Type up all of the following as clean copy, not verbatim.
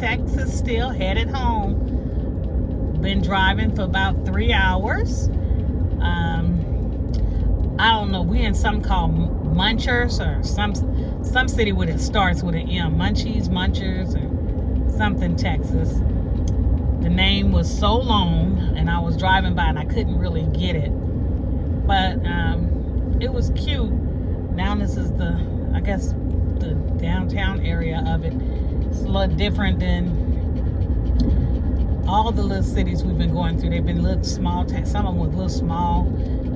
Texas still, headed home. Been driving for about 3 hours. I don't know, we in something called Munchers, or some city with it starts with an M. Munchers, or something, Texas. The name was so long, and I was driving by and I couldn't really get it. But it was cute. Now this is I guess the downtown area of it. It's a lot different than all the little cities we've been going through. They've been little small towns. Some of them with little small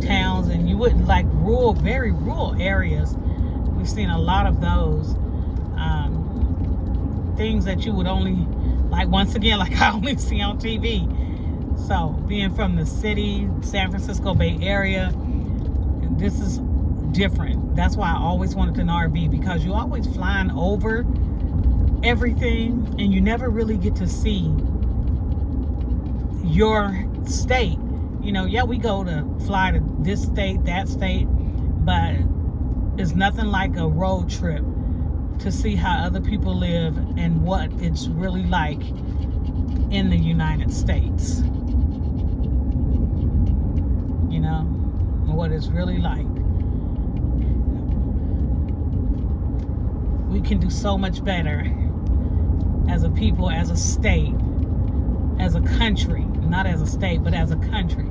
towns, and you wouldn't like very rural areas. We've seen a lot of those things that you would only, like, once again, like I only see on TV. So being from the city, San Francisco Bay Area, this is different. That's why I always wanted an RV, because you always flying over everything and you never really get to see your state. You know, yeah, we go to fly to this state, that state, but it's nothing like a road trip to see how other people live and what it's really like in the United States. You know, what it's really like. We can do so much better as a people, as a state, as a country, not as a state, but as a country.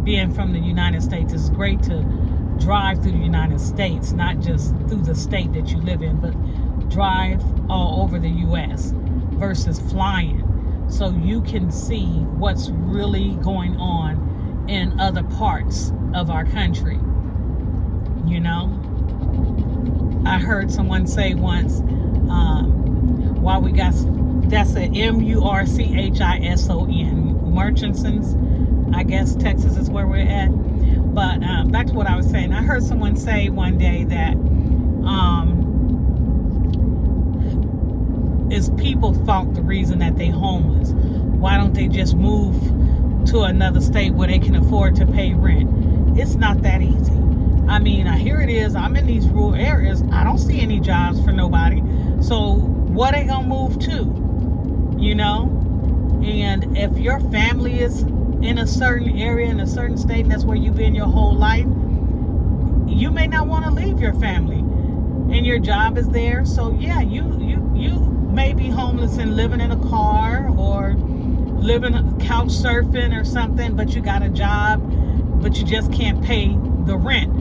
Being from the United States, is great to drive through the United States, not just through the state that you live in, but drive all over the U.S. versus flying, so you can see what's really going on in other parts of our country. You know, I heard someone say once, while we got, that's a Murchison, Murchisons, I guess Texas is where we're at. But back to what I was saying, I heard someone say one day that it's people's fault, the reason that they homeless. Why don't they just move to another state where they can afford to pay rent? It's not that easy. I mean, here it is, I'm in these rural areas, I don't see any jobs for nobody, so what they gonna move to? You know? And if your family is in a certain area, in a certain state, and that's where you've been your whole life, you may not want to leave your family, and your job is there. So yeah, you may be homeless and living in a car, or living couch surfing or something, but you got a job, but you just can't pay the rent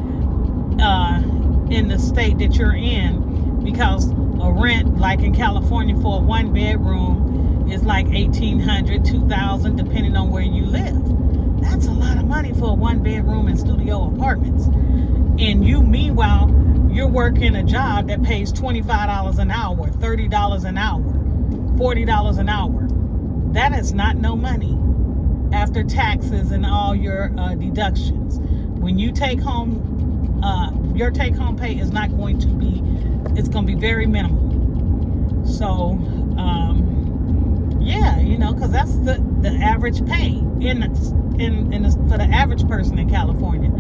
in the state that you're in, because a rent, like in California, for a 1-bedroom is like $1,800, $2,000, depending on where you live. That's a lot of money for a 1-bedroom and studio apartments. And you, meanwhile, you're working a job that pays $25 an hour, $30 an hour, $40 an hour. That is not no money after taxes and all your deductions. When you take home, your take-home pay is not going to be, it's going to be very minimal. So, yeah, you know, because that's the average pay for the average person in California.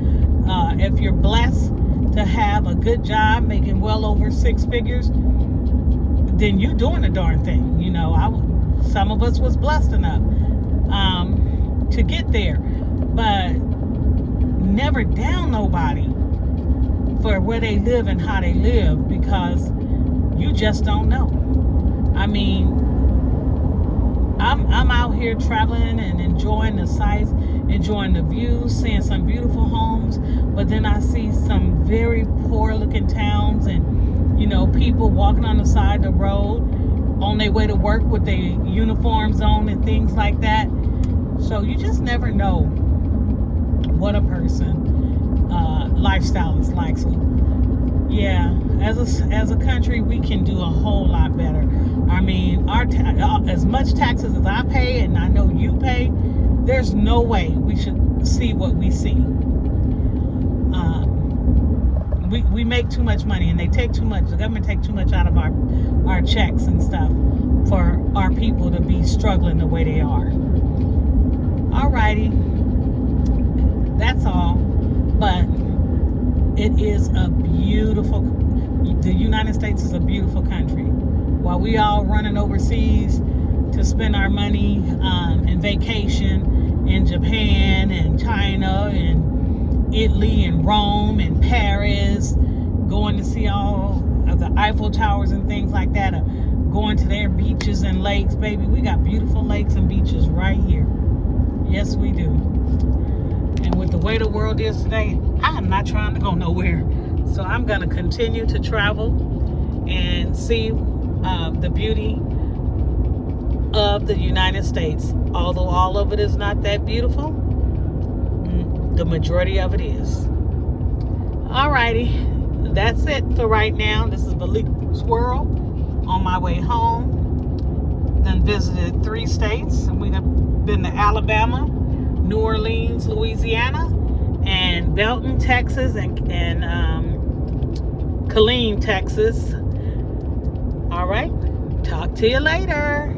If you're blessed to have a good job making well over 6 figures, then you're doing a darn thing. You know, some of us was blessed enough to get there, but never down nobody for where they live and how they live, because you just don't know. I mean, I'm out here traveling and enjoying the sights, enjoying the views, seeing some beautiful homes, but then I see some very poor looking towns, and you know, people walking on the side of the road on their way to work with their uniforms on and things like that. So you just never know what a person lifestyle is like. So yeah, as a country, we can do a whole lot better. I mean, as much taxes as I pay, and I know you pay, there's no way we should see what we see. We make too much money, and they take too much. The government take too much out of our checks and stuff for our people to be struggling the way they are. Alrighty, that's all. But it is a beautiful, the United States is a beautiful country. while we all running overseas to spend our money in vacation in Japan and China and Italy and Rome and Paris, going to see all of the Eiffel Towers and things like that, going to their beaches and lakes. Baby, we got beautiful lakes and beaches right here. Yes, we do. And with the way the world is today, I am not trying to go nowhere. So I'm going to continue to travel and see the beauty of the United States. Although all of it is not that beautiful, the majority of it is. Alrighty, that's it for right now. This is Baliq's World on my way home. Then visited 3 states. We've been to Alabama, New Orleans, Louisiana, and Belton, Texas, and Killeen, Texas. All right, talk to you later.